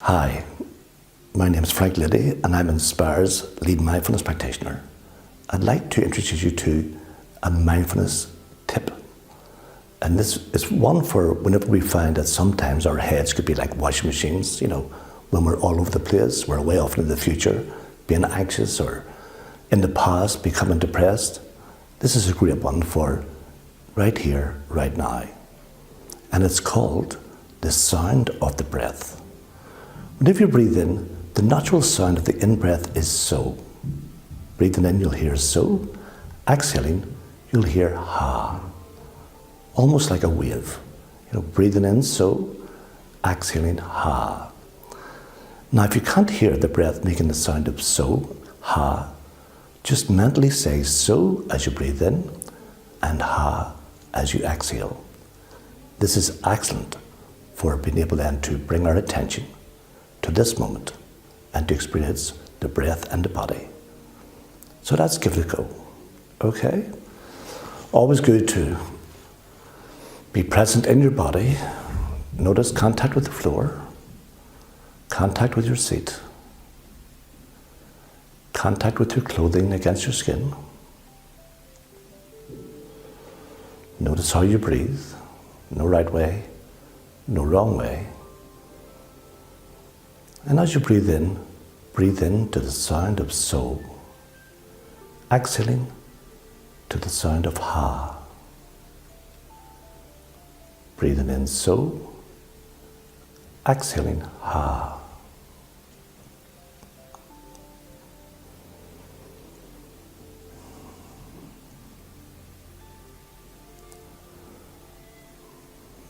Hi, my name is Frank Liddy and I'm Inspire's lead mindfulness practitioner. I'd like to introduce you to a mindfulness tip. And this is one for whenever we find that sometimes our heads could be like washing machines, when we're all over the place, we're way off into the future, being anxious, or in the past, becoming depressed. This is a great one for right here, right now. And it's called the sound of the breath. Whenever you breathe in, the natural sound of the in-breath is so. Breathing in, you'll hear so. Exhaling, you'll hear ha. Almost like a wave. Breathing in so, exhaling ha. Now, if you can't hear the breath making the sound of so, ha, just mentally say so as you breathe in and ha as you exhale. This is excellent for being able then to bring our attention to this moment and to experience the breath and the body. So let's give it a go, okay? Always good to be present in your body. Notice contact with the floor, contact with your seat, contact with your clothing against your skin. Notice how you breathe. No right way, no wrong way. And as you breathe in to the sound of so. Exhaling to the sound of ha. Breathing in so. Exhaling ha.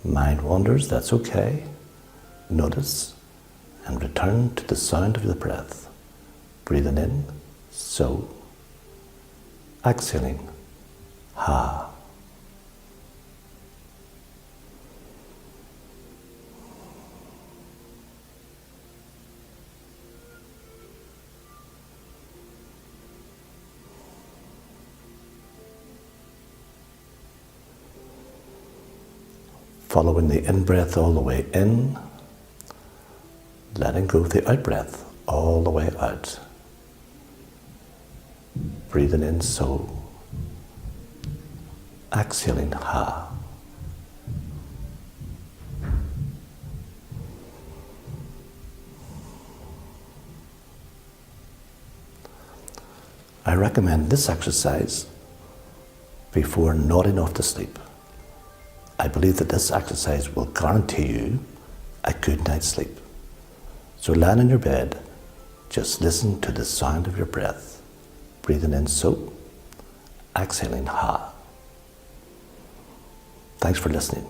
Mind wanders, that's okay. Notice and return to the sound of the breath. Breathing in, so. Exhaling, ha. Following the in-breath all the way in, letting go of the out-breath all the way out. Breathing in so, exhaling ha. I recommend this exercise before nodding off to sleep. I believe that this exercise will guarantee you a good night's sleep. So lying in your bed, just listen to the sound of your breath. Breathing in so, exhaling ha. Thanks for listening.